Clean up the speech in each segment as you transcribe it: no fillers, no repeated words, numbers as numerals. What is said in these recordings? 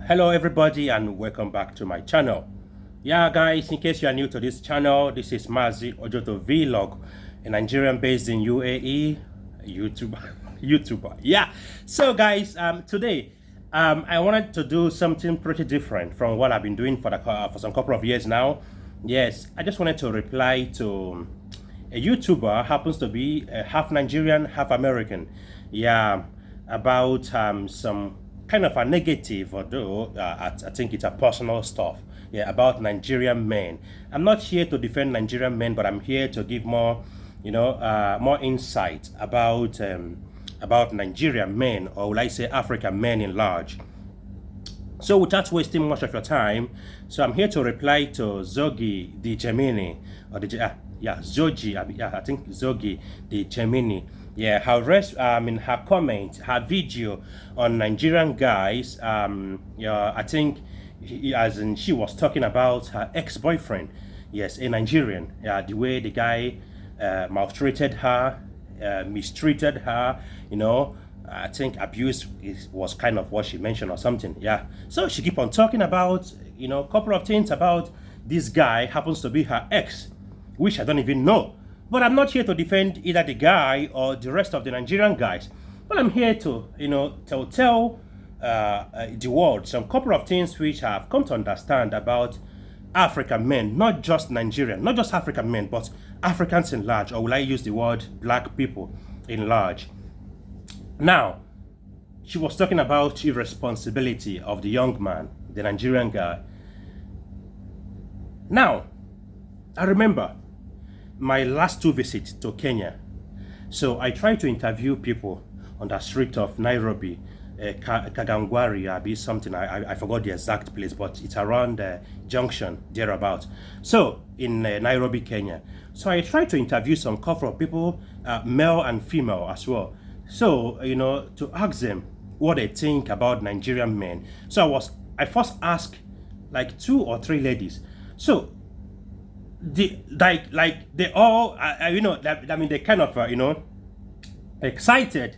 Hello everybody and welcome back to my channel. Yeah guys, in case you are new to this channel, this is Mazi Ojoto Vlog, a Nigerian based in UAE YouTuber. Yeah, so guys, today I wanted to do something pretty different from what I've been doing for some couple of years now. Yes, I just wanted to reply to a YouTuber, happens to be half Nigerian, half American. Yeah, about some kind of a negative, although I think it's a personal stuff. Yeah, about Nigerian men. I'm not here to defend Nigerian men, but I'm here to give more, more insight about Nigerian men, or will I say African men in large. So without wasting much of your time, so I'm here to reply to Zogi the Gemini, or the Zogi, I think Zogi the Gemini. Yeah, her comment, her video on Nigerian guys. Yeah, I think she was talking about her ex-boyfriend. Yes, a Nigerian. Yeah, the way the guy maltreated her, mistreated her. I think abuse was kind of what she mentioned or something. Yeah, so she keep on talking about a couple of things about this guy happens to be her ex, which I don't even know. But I'm not here to defend either the guy or the rest of the Nigerian guys. But I'm here to to tell the world some couple of things which I've come to understand about African men, not just Nigerian, not just African men, but Africans in large, or will I use the word black people in large. Now, she was talking about irresponsibility of the young man, the Nigerian guy. Now, I remember my last two visits to Kenya. So I tried to interview people on the street of Nairobi, Kagangwari, something, I forgot the exact place, but it's around the junction, thereabout. So in Nairobi, Kenya. So I tried to interview some couple of people, male and female as well. So, to ask them what they think about Nigerian men. So I first asked like 2 or 3 ladies. So they all they kind of excited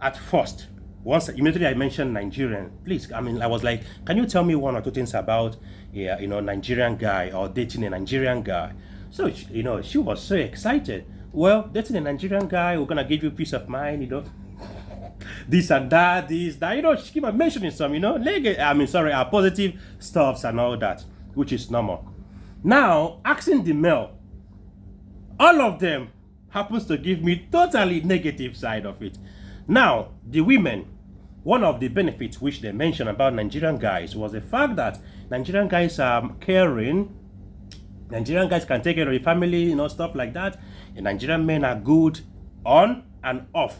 at first. Once immediately I mentioned Nigerian, please, I was like, can you tell me 1 or 2 things about Nigerian guy or dating a Nigerian guy? So she was so excited. Well, dating a Nigerian guy, we're gonna give you peace of mind, this and that, this, that, she keep on mentioning some, positive stuffs and all that, which is normal. Now, asking the male, all of them happens to give me totally negative side of it. Now, the women, one of the benefits which they mentioned about Nigerian guys was the fact that Nigerian guys are caring. Nigerian guys can take care of the family, stuff like that. And Nigerian men are good on and off.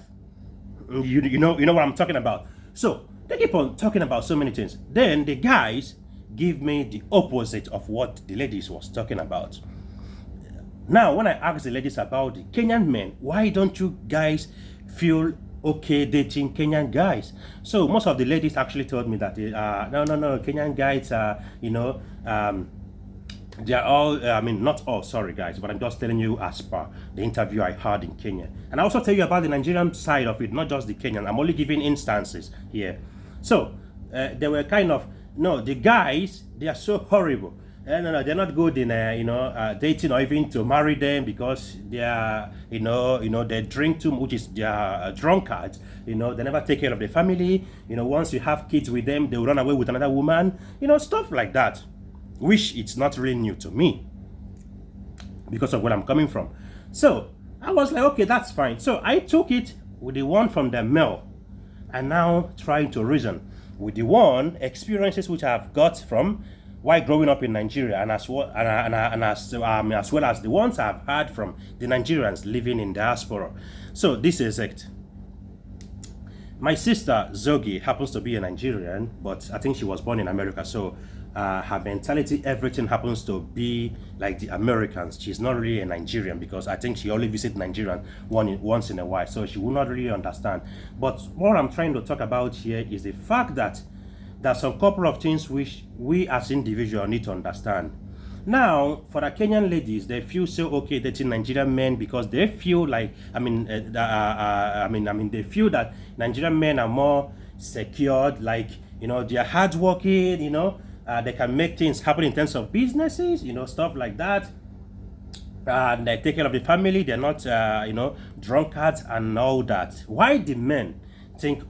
You know what I'm talking about. So they keep on talking about so many things. Then the guys give me the opposite of what the ladies was talking about. Now, when I asked the ladies about the Kenyan men, why don't you guys feel okay dating Kenyan guys? So most of the ladies actually told me that no, Kenyan guys are, they are all, not all, sorry guys, but I'm just telling you as per the interview I had in Kenya. And I also tell you about the Nigerian side of it, not just the Kenyan. I'm only giving instances here. So they were kind of, no, the guys, they are so horrible. No, they're not good in dating or even to marry them, because they are, they drink too much, which is they are drunkards. They never take care of the family. Once you have kids with them, they will run away with another woman. Stuff like that, which it's not really new to me because of where I'm coming from. So I was like, okay, that's fine. So I took it with the one from the male, and now trying to reason with the one experiences which I've got from while growing up in Nigeria, and as well as well as the ones I've heard from the Nigerians living in diaspora. So this is it. My sister Zogi happens to be a Nigerian, but I think she was born in America. So her mentality, everything happens to be like the Americans. She's not really a Nigerian, because I think she only visits Nigeria once in a while, so she will not really understand. But what I'm trying to talk about here is the fact that there's some couple of things which we as individuals need to understand. Now, for the Kenyan ladies, they feel so okay dating Nigerian men because they feel like, they feel that Nigerian men are more, secured, like, you know, they are hardworking, you know, they can make things happen in terms of businesses, you know, stuff like that. And they take care of the family. They're not, you know, drunkards and all that. Why the men think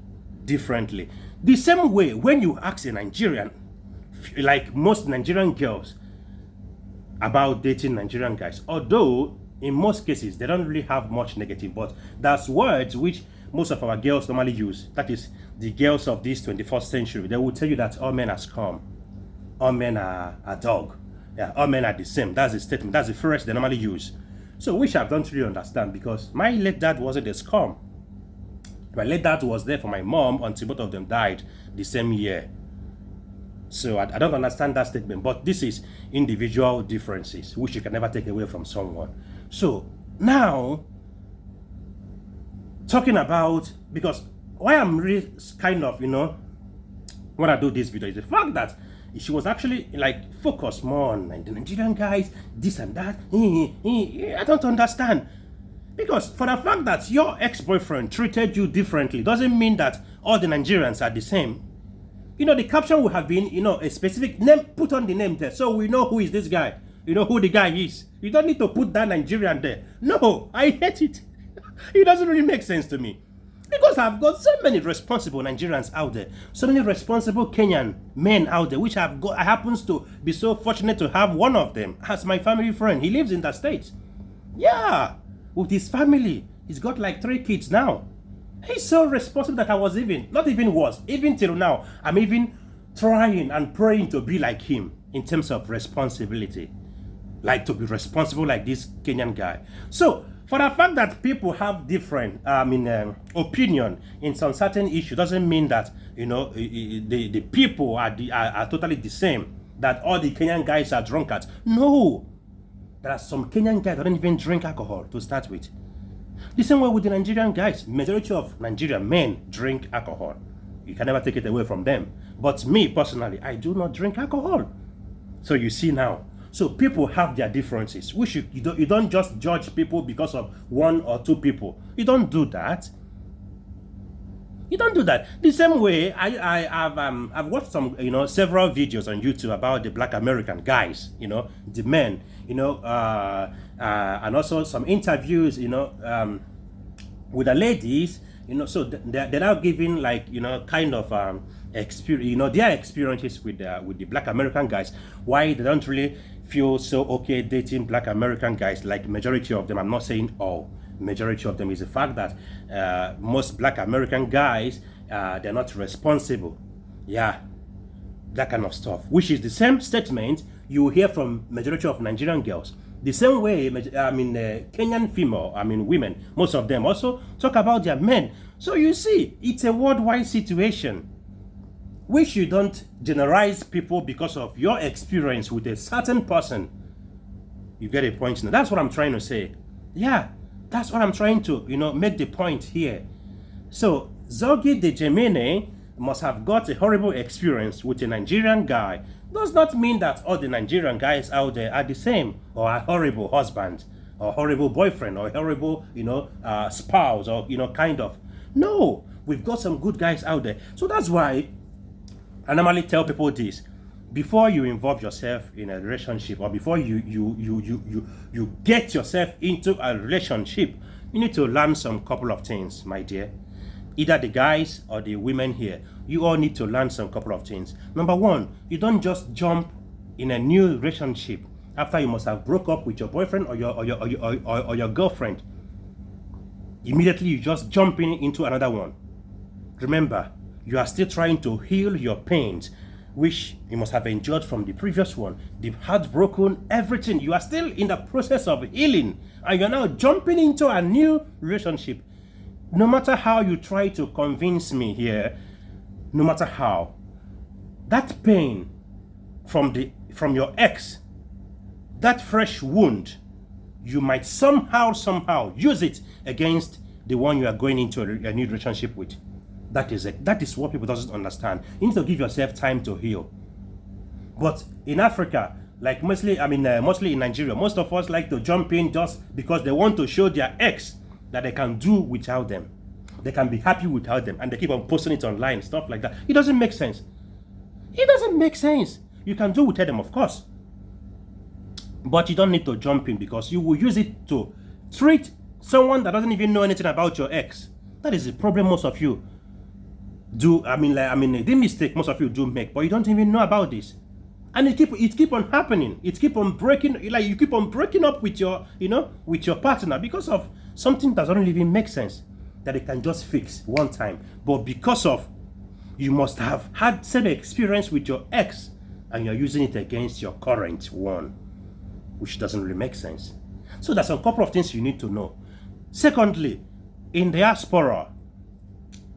differently? The same way when you ask a Nigerian, like most Nigerian girls, about dating Nigerian guys, although in most cases they don't really have much negative, but that's words which most of our girls normally use. That is, the girls of this 21st century, they will tell you that all men are scum, all men are dog, yeah, all men are the same. That's the statement, that's the phrase they normally use. So which I don't really understand, because my late dad wasn't a scum. My late dad was there for my mom until both of them died the same year. So I don't understand that statement, but this is individual differences which you can never take away from someone. So now, talking about, because why I'm really kind of, you know, when I do this video is the fact that she was actually like focused more on the Nigerian guys, this and that. I don't understand. Because for the fact that your ex-boyfriend treated you differently doesn't mean that all the Nigerians are the same. You know, the caption would have been, you know, a specific name, put on the name there, so we know who is this guy. You know who the guy is. You don't need to put that Nigerian there. No, I hate it. It doesn't really make sense to me. Because I've got so many responsible Nigerians out there, so many responsible Kenyan men out there, which I happens to be so fortunate to have one of them as my family friend. He lives in the States. Yeah, with his family. He's got like 3 kids now. He's so responsible that I was even till now, I'm even trying and praying to be like him in terms of responsibility. Like to be responsible like this Kenyan guy. So, for the fact that people have different opinion in some certain issue doesn't mean that, you know, the people are totally the same. That all the Kenyan guys are drunkards. No. There are some Kenyan guys that don't even drink alcohol to start with. The same way with the Nigerian guys. Majority of Nigerian men drink alcohol. You can never take it away from them. But me personally, I do not drink alcohol. So you see now. So people have their differences. Which you don't just judge people because of 1 or 2 people. You don't do that. You don't do that. The same way I've watched some, you know, several videos on YouTube about the Black American guys, you know, the men, you know, and also some interviews, you know, with the ladies, you know. So they're now giving, like, you know, kind of experience, you know, their experiences with the Black American guys. Why they don't really feel so okay dating Black American guys, like majority of them. I'm not saying all. Majority of them is the fact that most Black American guys, they're not responsible. Yeah, that kind of stuff. Which is the same statement you hear from majority of Nigerian girls. The same way, Kenyan female, women, most of them also talk about their men. So you see, it's a worldwide situation. Which you don't generalize people because of your experience with a certain person. You get a point now. That's what I'm trying to say. Yeah. That's what I'm trying to, you know, make the point here. So, Zogi de Jemene must have got a horrible experience with a Nigerian guy. Does not mean that all the Nigerian guys out there are the same, or a horrible husband, or horrible boyfriend, or horrible, you know, spouse, or, you know, kind of. No, we've got some good guys out there. So that's why I normally tell people this. Before you involve yourself in a relationship, or before you get yourself into a relationship, you need to learn some couple of things, my dear. Either the guys or the women here, you all need to learn some couple of things. Number 1, you don't just jump in a new relationship after you must have broke up with your boyfriend or your girlfriend. Immediately you just jump into another one. Remember, you are still trying to heal your pains, which you must have endured from the previous one, the heartbroken, everything. You are still in the process of healing, and you're now jumping into a new relationship. No matter how you try to convince me here, no matter how, that pain from your ex, that fresh wound, you might somehow use it against the one you are going into a new relationship with. That is what people doesn't understand. You need to give yourself time to heal. But in Africa, like mostly in Nigeria, most of us like to jump in just because they want to show their ex that they can do without them. they can be happy without them, and they keep on posting it online, stuff like that. It doesn't make sense. It doesn't make sense. You can do without them, of course, but you don't need to jump in, because you will use it to treat someone that doesn't even know anything about your ex. That is the problem most of you do. The mistake most of you do make, but you don't even know about this, and it keep on happening. It keep on breaking, like you keep on breaking up with your, with your partner because of something that doesn't even make sense, that they can just fix one time, but because of you must have had same experience with your ex, and you're using it against your current one, which doesn't really make sense. So there's a couple of things you need to know. Secondly, in diaspora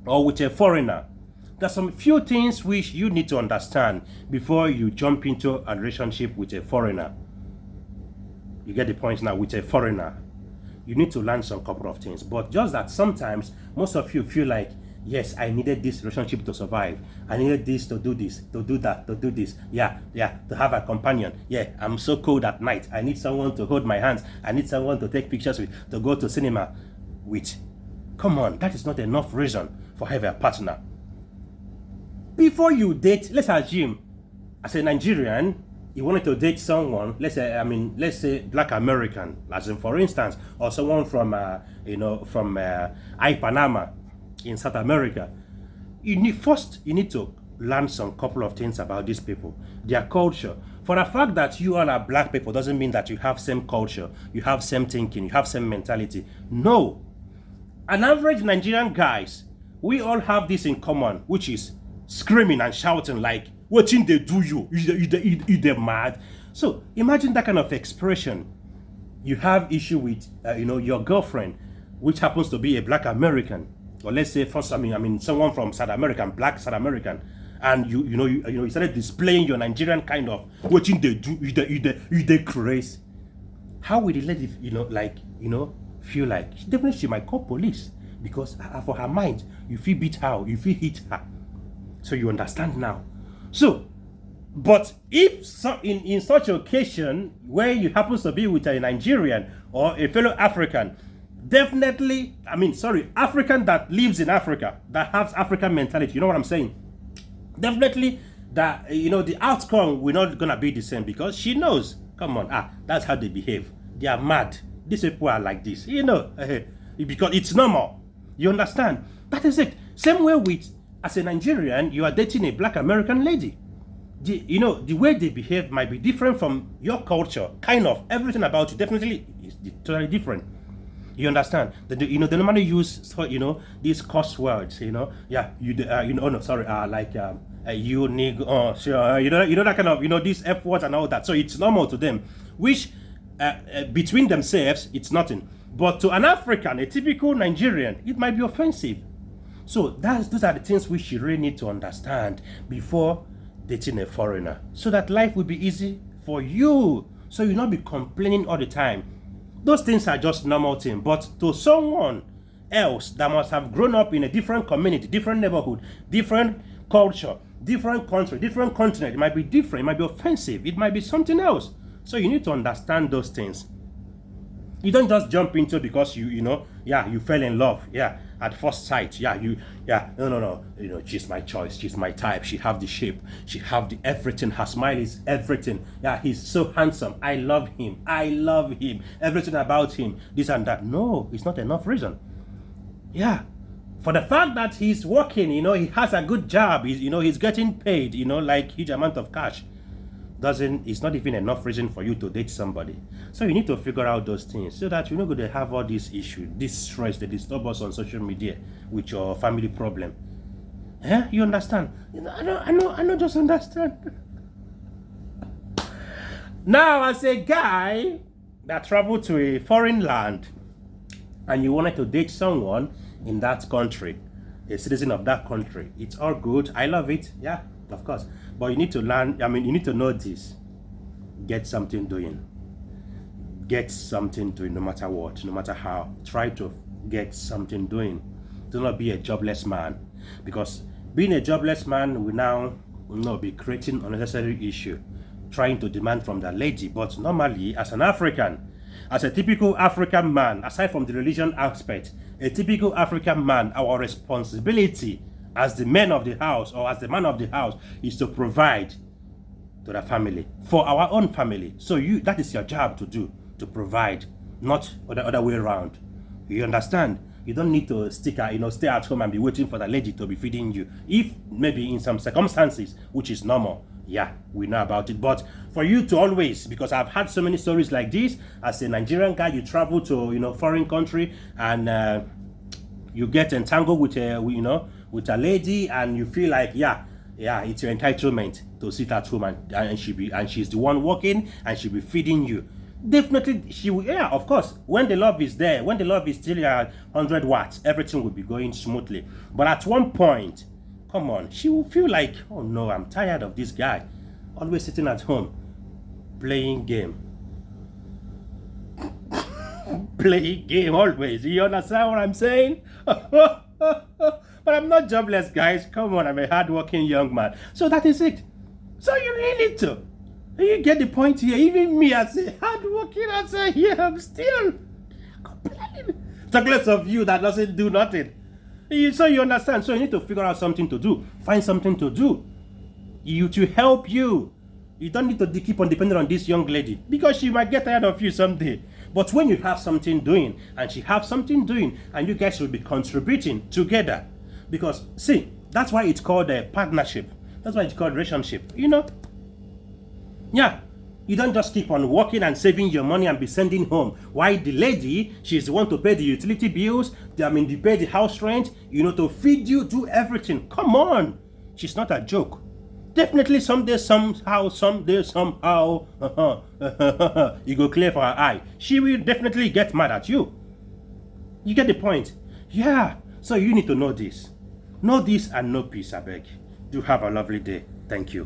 or with a foreigner, there's some few things which you need to understand before you jump into a relationship with a foreigner. You get the point now. With a foreigner, you need to learn some couple of things, but just that sometimes most of you feel like, yes, I needed this relationship to survive. I needed this to do this, to do that, to do this. Yeah, to have a companion. Yeah, I'm so cold at night. I need someone to hold my hands. I need someone to take pictures with, to go to cinema with. Come on, that is not enough reason for having a partner. Before you date, let's assume, as a Nigerian, you wanted to date someone, let's say Black American, as in for instance, or someone from, Panama in South America. You need to learn some couple of things about these people, their culture. For the fact that you all are black people doesn't mean that you have same culture, you have same thinking, you have same mentality. No. An average Nigerian guys, we all have this in common, which is screaming and shouting like, watching they do you they mad. So imagine that kind of expression. You have issue with your girlfriend, which happens to be a Black American, or let's say someone from South American, Black South American, and you started displaying your Nigerian kind of watching they do you they crazy. How will the lady feel like? Definitely she might call police, because for her mind, you feel beat her, you feel hit her. So you understand now. So, but if in such occasion where you happen to be with a Nigerian or a fellow African, definitely, African that lives in Africa, that has African mentality, you know what I'm saying? Definitely that, the outcome will not gonna be the same, because she knows, come on, that's how they behave. They are mad. These people are like this, because it's normal. You understand? That is it. Same way with, as a Nigerian, you are dating a Black American lady. The way they behave might be different from your culture. Kind of everything about you definitely is totally different. You understand? They normally use these curse words. You nigga, that kind of these F words and all that. So it's normal to them, which between themselves it's nothing. But to an African, a typical Nigerian, it might be offensive. So those are the things which you really need to understand before dating a foreigner, so that life will be easy for you, so you'll not be complaining all the time. Those things are just normal things, but to someone else that must have grown up in a different community, different neighborhood, different culture, different country, different continent, it might be different, it might be offensive, it might be something else. So you need to understand those things. You don't just jump into because you fell in love, at first sight, no, she's my choice, she's my type, she have the shape, she have the everything, her smile is everything, he's so handsome, I love him, everything about him, this and that. No, it's not enough reason. For the fact that he's working, he has a good job, he's getting paid, like huge amount of cash, it's not even enough reason for you to date somebody. So you need to figure out those things, so that you're not going to have all these issues, this stress that disturb us on social media with your family problem. You understand? I know, just understand. Now, as a guy that traveled to a foreign land and you wanted to date someone in that country, a citizen of that country, it's all good. I love it. Yeah, of course. But you need to learn, you need to know this. Get something doing. Get something doing, no matter what, no matter how. Try to get something doing. Do not be a jobless man. Because being a jobless man will now be creating unnecessary issue. Trying to demand from that lady. But normally, as an African, as a typical African man, aside from the religion aspect, A typical African man, our responsibility as the men of the house or as the man of the house is to provide to the family, for our own family. So that is your job to do, to provide, not the other way around. You understand? You don't need to stay at home and be waiting for the lady to be feeding you. If maybe in some circumstances, which is normal, yeah, we know about it. But for you to always, because I've had so many stories like this, as a Nigerian guy, you travel to foreign country and you get entangled with a lady, and you feel like it's your entitlement to sit at home and she's the one working and she'll be feeding you. Definitely she will. Yeah, of course, when the love is there, when the love is still at 100 watts, everything will be going smoothly. But at one point, come on, she will feel like, oh no, I'm tired of this guy always sitting at home playing game. Playing game always. You understand what I'm saying? But I'm not jobless, guys. Come on, I'm a hardworking young man. So that is it. So you really need to. You get the point here. Even me, as a hardworking, I'm still complaining. Talk less of you that doesn't do nothing. So you understand. So you need to figure out something to do. Find something to do. To help you. You don't need to keep on depending on this young lady, because she might get tired of you someday. But when you have something doing, and she has something doing, and you guys will be contributing together. Because, see, that's why it's called a partnership. That's why it's called relationship. Yeah. You don't just keep on working and saving your money and be sending home. Why the lady, she's the one to pay the utility bills, to pay the house rent, to feed you, do everything. Come on. She's not a joke. Definitely someday, somehow, you go clear for her eye. She will definitely get mad at you. You get the point? Yeah. So you need to know this. Know this and know peace, I beg. Do have a lovely day. Thank you.